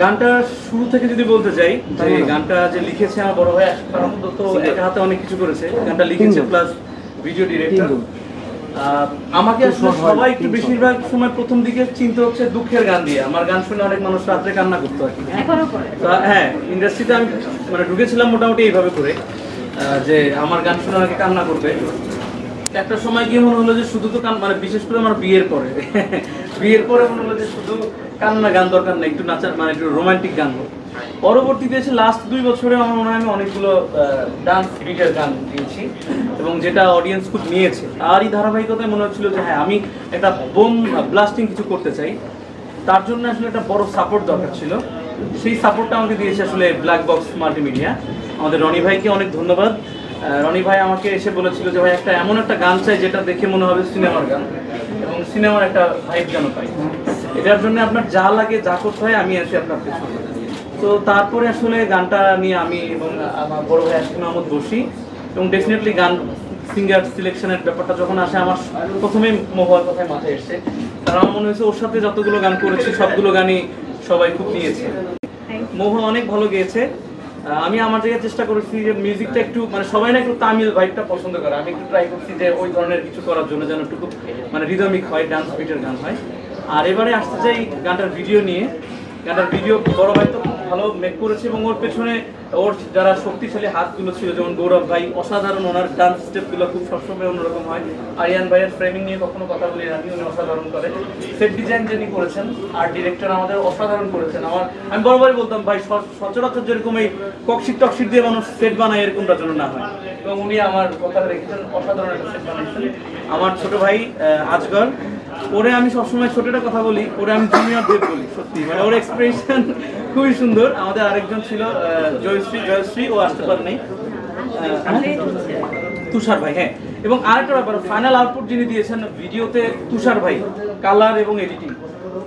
গানটা শুরু থেকে যদি বলতে চাই যে গানটা যে লিখেছে আমার বড় ভাই তো একা হাতে অনেক কিছু করেছে, গানটা লিখেছে প্লাস ভিডিও ডিরেক্টর। আমাকে আসলে সবাই একটু বেশিরভাগ সময় প্রথম দিকে চিন্তা হচ্ছে দুঃখের গান দিয়ে। আমার গান শুনে অনেক মানুষ রাত্রে কান্না করতো আর কি। হ্যাঁ, ইন্ডাস্ট্রিতে আমি মানে ঢুকেছিলাম মোটামুটি এইভাবে করে যে আমার গান শুনে অনেকে কান্না করবে। একটা সময় গিয়ে মনে হলো যে শুধু তো মানে বিশেষ করে আমার বিয়ের পরে মনে হলো যে শুধু কান্না গান দরকার নেই, একটু নাচার মানে একটু রোমান্টিক গান হোক। পরবর্তীতে এসে লাস্ট 2 বছরে আমার মনে হয় আমি অনেকগুলো ডান্স বিটের গান দিয়েছি এবং যেটা অডিয়েন্স খুব নিয়েছে। আর এই ধারাবাহিকতায় মনে হচ্ছিল যে হ্যাঁ আমি একটা বোম ব্লাস্টিং কিছু করতে চাই, তার জন্য আসলে একটা বড় সাপোর্ট দরকার ছিল। সেই সাপোর্টটা আমাকে দিয়েছে আসলে ব্ল্যাক বক্স মাল্টিমিডিয়া। আমাদের রনি ভাইকে অনেক ধন্যবাদ। রনি ভাই আমাকে এসে বলেছিল যে ভাই একটা এমন একটা গান চাই যেটা দেখে মনে হবে সিনেমার গান এবং সিনেমার একটা ভাইব যেন পাই। এটার জন্য আপনার যা লাগে যা করতে হয় আমি আছি আপনার পেছনে। তো তারপরে আসলে গানটা নিয়ে আমি এবং আমার বড় ভাই আশিক মাহমুদ বসি এবং ডেফিনেটলি গান সিঙ্গার সিলেকশনের ব্যাপারটা যখন আসে আমার প্রথমেই মহুয়ার কথায় মাথায় এসছে, কারণ আমার মনে হয়েছে ওর সাথে যতগুলো গান করেছি সবগুলো গানই সবাই খুব নিয়েছে। মহুয়া অনেক ভালো গেয়েছে। আমি আমার জায়গায় চেষ্টা করেছি যে মিউজিকটা একটু মানে সবাই না একটু তামিল ভাইবটা পছন্দ করে, আমি একটু ট্রাই করছি যে ওই ধরনের কিছু করার জন্য যেন একটু মানে রিদমিক হয়, ডান্স বিটের গান হয়। আর এবারে আসতে চাই গানটার ভিডিও নিয়ে। গানটার ভিডিও বড় ভাই তো খুব ভালো মেক করেছে এবং ওর পেছনে ওর যারা শক্তিশালী হাতগুলো ছিল যেমন গৌরব ভাই অসাধারণ, ওনার ডান্স স্টেপগুলো খুব সবসময় অন্যরকম হয়। আরিয়ান ভাইয়ের ফ্রেমিং নিয়ে কখনো কথা বলি না, উনি অসাধারণ করে। সেট ডিজাইন যিনি করেছেন আর ডিরেক্টর আমাদের অসাধারণ করেছেন। আমি বরাবরই বলতাম ভাই সচরাচর যেরকম এই ককশিট টকশিট দিয়ে মানুষ সেট বানায় এরকমটা যেন না হয়, এবং উনি আমার কথা রেখেছেন, অসাধারণ একটা সেট বানিয়েছেন। আমার ছোট ভাই আজগর, ওরে আমি সবসময় ছোটটা কথা বলি, ওরে আমি জুনিয়র দেব বলি, সত্যি মানে ওর এক্সপ্রেশন খুবই সুন্দর। আমাদের আরেকজন ছিল জয়শ্রী, ও আসতে পারে নেই, তুষার ভাই। হ্যাঁ, এবং আরেকটা ব্যাপার ফাইনাল আউটপুট যিনি দিয়েছেন ভিডিওতে তুষার ভাই, কালার এবং এডিটিং,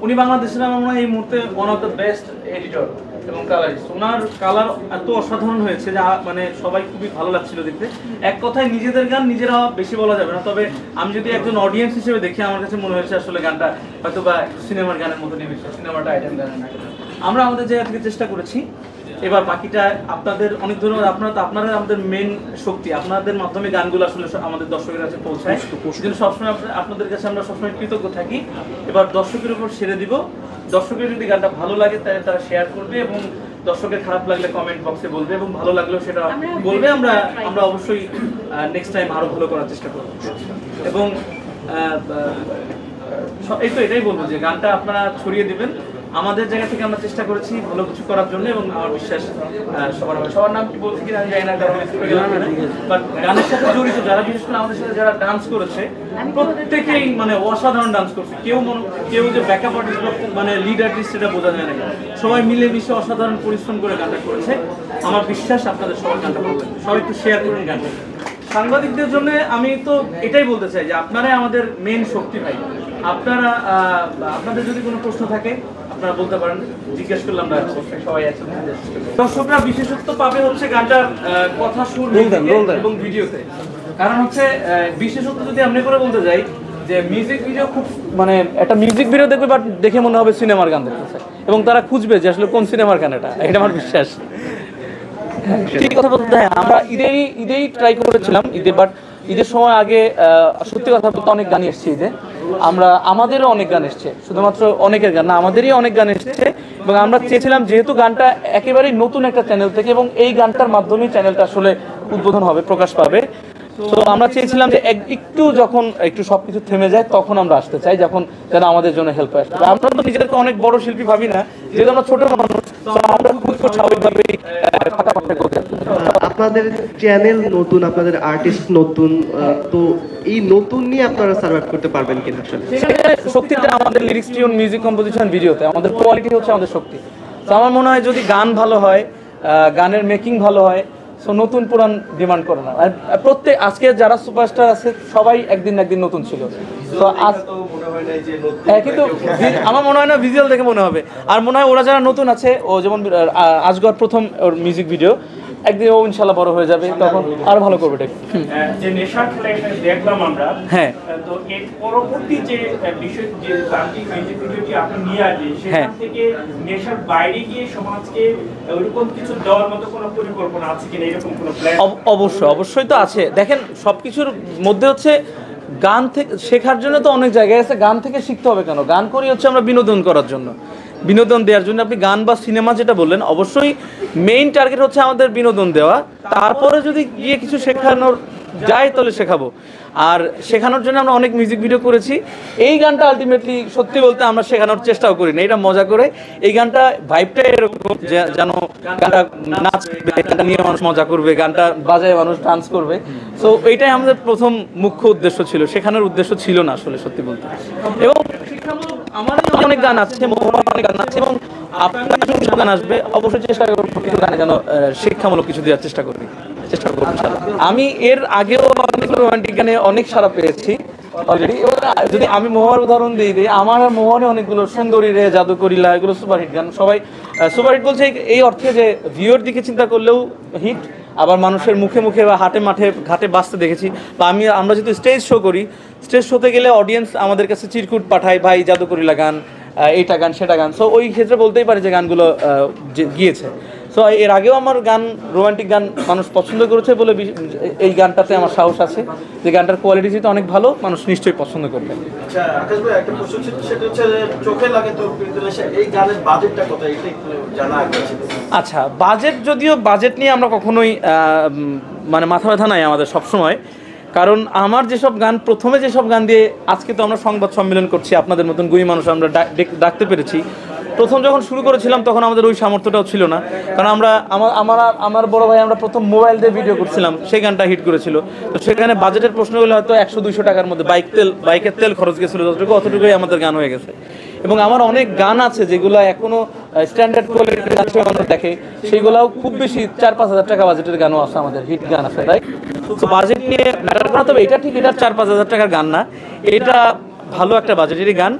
উনি বাংলাদেশের আমার মনে হয় এই মুহূর্তে one of the best editor এবং কালারিস্ট। ওনার কালার এত অসাধারণ হয়েছে যে মানে সবাই খুবই ভালো লাগছিল দেখতে। এক কথায় নিজেদের গান নিজেরা বেশি বলা যাবে না, তবে আমি যদি একজন অডিয়েন্স হিসেবে দেখি আমার কাছে মনে হয়েছে আসলে গানটা হয়তো বা সিনেমার গানের মতো নেমেছে, সিনেমাটা আইটেম গানের না। আমরা আমাদের জায়গা থেকে চেষ্টা করেছি। এবার বাকিটা আপনাদের অনেক ধন্যবাদ। আপনারা আমাদের মেন শক্তি, আপনাদের মাধ্যমে গানগুলো আসলে আমাদের দর্শকের কাছে পৌঁছায়। সেজন্য সবসময় আপনাদের কাছে আমরা সবসময় কৃতজ্ঞ থাকি। এবার দর্শকের উপর ছেড়ে দিব। দর্শকের যদি গানটা ভালো লাগে তাহলে তারা শেয়ার করবে এবং দর্শকের খারাপ লাগলে কমেন্ট বক্সে বলবে এবং ভালো লাগলেও সেটা বলবে। আমরা অবশ্যই নেক্সট টাইম আরো ভালো করার চেষ্টা করব এবং এই তো এটাই বলবো যে গানটা আপনারা ছড়িয়ে দিবেন। আমাদের জায়গা থেকে আমরা চেষ্টা করেছি ভালো কিছু করার জন্য এবং আমার বিশ্বাস সবার নাম কি বলছি কিনা আমি জানি না, কারণ বাট গানের সাথে জড়িত যারা, বিশেষ করে আমাদের সাথে যারা ডান্স করেছে প্রত্যেকেই মানে অসাধারণ ডান্স করছে। কেউ যে ব্যাকআপ আর্টিস্ট মানে লিড আর্টিস্ট সেটা বোঝা যায় না, সবাই মিলেমিশে অসাধারণ পরিশ্রম করে গানটা করেছে। আমার বিশ্বাস আপনাদের সবার গানটা করবেন, সবাই একটু শেয়ার করুন গানটা। সাংবাদিকদের জন্য আমি তো এটাই বলতে চাই যে আপনারাই আমাদের মেন শক্তি ভাই। আপনাদের যদি কোনো প্রশ্ন থাকে আপনারা বলতে পারেন, জিজ্ঞেস করলাম আমরা সবাই আছে। দর্শকরা বিশেষত্ব পাবে হচ্ছে গানটার কথা, সুর এবং ভিডিওতে। কারণ হচ্ছে বিশেষত্ব যদি আমরা করে বলতে যাই যে মিউজিক ভিডিও খুব মানে একটা মিউজিক ভিডিও দেখবে বাট দেখে মনে হবে সিনেমার গান দেখতেছে এবং তারা খুঁজবে যে আসলে কোন সিনেমার গান এটা আমার বিশ্বাস। ঠিক কথা বলতে হ্যাঁ, আমরা ঈদেই ট্রাই করেছিলাম বাট ঈদের সময় আগে সত্যি কথা বলতে অনেক গান এসছে ঈদে। আমাদেরও অনেক গান এসছে, শুধুমাত্র অনেকের গান না, আমাদেরই অনেক গান এসছে এবং আমরা চেয়েছিলাম যেহেতু গানটা একেবারেই নতুন একটা চ্যানেল থেকে এবং এই গানটার মাধ্যমেই চ্যানেলটা আসলে উদ্বোধন হবে, প্রকাশ পাবে। তো আমরা চেয়েছিলাম যে যখন একটু সবকিছু থেমে যায় তখন আমরা আসতে চাই, যখন যেন আমাদের জন্য হেল্প আসবে। আমরা তো নিজেদেরকে অনেক বড় শিল্পী ভাবি না, যেহেতু আমরা ছোট মানুষ, আমরা খুব স্বাভাবিকভাবে ফাটাফাটি করতে। আপনাদের চ্যানেল নতুন, আপনাদের আর্টিস্ট নতুন, তো এই নতুন নিয়ে আপনারা সার্ভাইভ করতে পারবেন কিনা? আসলে শক্তিটা আমাদের লিরিক্স, টিউন, মিউজিক কম্পোজিশন, ভিডিওতে আমাদের কোয়ালিটি হচ্ছে আমাদের শক্তি। তো আমার মনে হয় যদি গান ভালো হয়, গানের মেকিং ভালো হয়, সো নতুন পুরান ডিমান্ড করে না। আর আজকে যারা সুপারস্টার আছে সবাই একদিন নতুন ছিল। তো কিন্তু আমার মনে হয় না ভিজুয়াল দেখে মনে হবে, আর মনে হয় ওরা যারা নতুন আছে, ও যেমন আজগর প্রথম ওর মিউজিক ভিডিও, একদিন ও ইনশাল্লাহ বড় হয়ে যাবে, তখন আরো ভালো করবে। যে নেশার খেলা দেখলাম আমরা, হ্যাঁ তো এর পরবর্তী যে বিষয় যে তান্ত্রিক মিউজিক ভিডিওটি আপনি নিয়ে আসলেন, সেখান থেকে নেশার বাইরে গিয়ে সমাজকে ওইরকম কিছু দেওয়ার মতো কোনো পরিকল্পনা আছে কিনা, এরকম কোনো প্ল্যান? অবশ্যই তো আছে। দেখেন সবকিছুর মধ্যে হচ্ছে গান থেকে শেখার জন্য তো অনেক জায়গায় আছে, গান থেকে শিখতে হবে কেন? গান করি হচ্ছে আমরা বিনোদন করার জন্য, বিনোদন দেওয়ার জন্য। আপনি গান বা সিনেমা যেটা বললেন, অবশ্যই মেইন টার্গেট হচ্ছে আমাদের বিনোদন দেওয়া, তারপরে যদি গিয়ে কিছু শেখানোর যায় তাহলে শেখাবো। আর শেখানোর জন্য আমরা অনেক মিউজিক ভিডিও করেছি। এই গানটা আলটিমেটলি সত্যি বলতে আমরা শেখানোর চেষ্টাও করি না, এটা মজা করে। এই গানটা ভাইবটা এরকম যেন গানটা নাচবে, গানটা নিয়ে মানুষ মজা করবে, গানটা বাজায় মানুষ ডান্স করবে। সো এইটাই আমাদের প্রথম মুখ্য উদ্দেশ্য ছিল, শেখানোর উদ্দেশ্য ছিল না আসলে সত্যি বলতে। এবং শিক্ষামূলক আমারও অনেক গান আছে, অনেক গান আছে, এবং আপনার কিছু গান আসবে, অবশ্যই চেষ্টা করবো কিছু গানে যেন শিক্ষামূলক কিছু দেওয়ার চেষ্টা করবো। আমি এর আগেও অনেক রোমান্টিক গানে অনেক সাড়া পেয়েছি অলরেডি। যদি আমি মোহর উদাহরণ দিই, আমার মোহনে অনেকগুলো সুন্দরী রে, জাদুকরিলা, এগুলো সুপারহিট গান। সবাই সুপারহিট বলছে এই অর্থে যে ভিউর দিকে চিন্তা করলেও হিট, আবার মানুষের মুখে মুখে বা হাটে মাঠে ঘাটে বাঁচতে দেখেছি। বা আমরা যদি স্টেজ শো করি, স্টেজ শোতে গেলে অডিয়েন্স আমাদের কাছে চিরকুট পাঠায়, ভাই জাদুকরিলা গান, এইটা গান সেটা গান। সো ওই ক্ষেত্রে বলতেই পারে যে গানগুলো গিয়েছে। সো এর আগেও আমার গান, রোমান্টিক গান মানুষ পছন্দ করেছে বলে এই গানটাতে আমার সাহস আছে যে গানটার কোয়ালিটি যেহেতু অনেক ভালো, মানুষ নিশ্চয়ই পছন্দ করবে। আচ্ছা আকাশ ভাই, একটা প্রশ্ন ছিল, সেটা হচ্ছে চোখে লাগে তোর প্রীত নেশা, এই গানের বাজেটটা কত, এটা একটু জানা আছে? আচ্ছা, বাজেট, যদিও বাজেট নিয়ে আমরা কখনোই মানে মাথা ব্যথা নাই আমাদের সবসময়। কারণ আমার যেসব গান, প্রথমে যেসব গান দিয়ে আজকে তো আমরা সংবাদ সম্মেলন করছি, আপনাদের মতন গুণী মানুষ আমরা ডাকতে পেরেছি। প্রথম যখন শুরু করেছিলাম তখন আমাদের ওই সামর্থ্যটাও ছিল না, কারণ আমার বড় ভাই আমরা প্রথম মোবাইল দিয়ে ভিডিও করছিলাম, সেই গানটা হিট করেছিল। তো সেখানে বাজেটের প্রশ্ন হলে হয়তো 100-200 টাকার মধ্যে বাইকের তেল খরচ গেছিলো, অতটুকুই আমাদের গান হয়ে গেছে। এবং আমার অনেক গান আছে যেগুলো এখনো স্ট্যান্ডার্ড কোয়ালিটির আছে, মানুষ দেখে, সেইগুলোও খুব বেশি 4-5 হাজার টাকা বাজেটের গানও আছে, আমাদের হিট গান আছে। তাই তো বাজেট নিয়ে ম্যাটার করা, তবে এটা ঠিক, এটা 4-5 হাজার টাকার গান না, এটা ভালো একটা বাজেটেরই গান।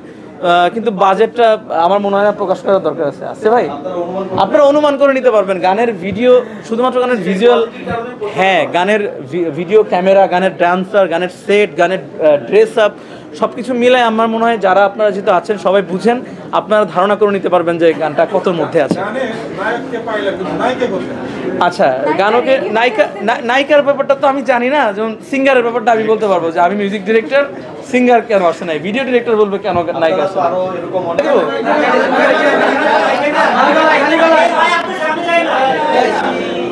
কিন্তু বাজেটটা আমার মনে হয় না প্রকাশ করার দরকার আছে। আছে ভাই, আপনারা অনুমান করে নিতে পারবেন গানের ভিডিও, শুধুমাত্র গানের ভিজুয়াল, হ্যাঁ গানের ভিডিও, ক্যামেরা, গানের ডান্সার, গানের সেট, গানের ড্রেস আপ, সব কিছু মিলাই আমার মনে হয় যারা আপনারা যেহেতু আছেন সবাই বুঝেন, আপনারা ধারণা করে নিতে পারবেন যে গানটা কতর মধ্যে আছে। আচ্ছা, গানকে নায়িকার ব্যাপারটা তো আমি জানি না, যেমন সিঙ্গারের ব্যাপারটা আমি বলতে পারবো যে আমি মিউজিক ডিরেক্টর, সিঙ্গার কেন আসে নাই, ভিডিও ডিরেক্টর বলবে কেন নায়িকা আসে।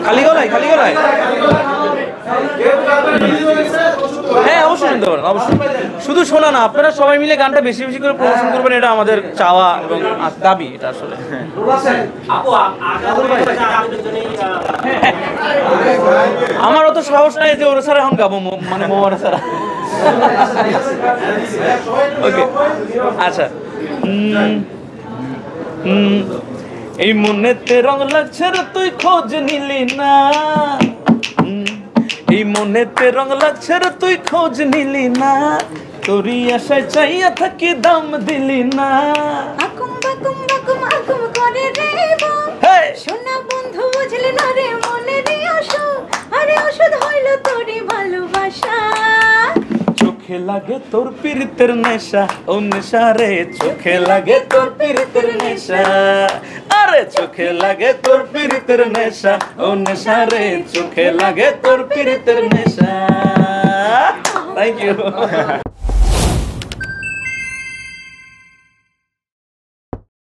খালি গলায় হ্যাঁ অবশ্যই শুনতে পারেন, অবশ্যই। শুধু শোনা না, আপনারা সবাই মিলে গানটা বেশি বেশি করে প্রমোশন করবেন, এটা আমাদের চাওয়া এবং দাবি, এটা আসলে। আমার অত সাহস নাই যে ওরা ছাড়া এখন গাবো, মানে মোবাইল ছাড়া। ওকে, আচ্ছা। এই মনেতে রং লাগছে রে, তুই খোঁজ নিলি না। এই মনেতে রং লাগছে রে, তুই খোঁজ নিলি না। তোরই আশায় চাইয়া থাকি, দাম দিলি না। আকুম বাকুম বাকুম আকুম করে রে সোনা বন্ধু, বুঝলি না রে মনের অসুখ, আরে ওষুধ হইল তোরই ভালোবাসা। চোখে লাগে তোর পীড়িতের নেশা, ও নেশা রে, চোখে লাগে তোর পীড়িতের নেশা। আরে চোখে লাগে তোর পীড়িতের নেশা, ও নেশা রে, চোখে লাগে তোর পীড়িতের নেশা। Thank you.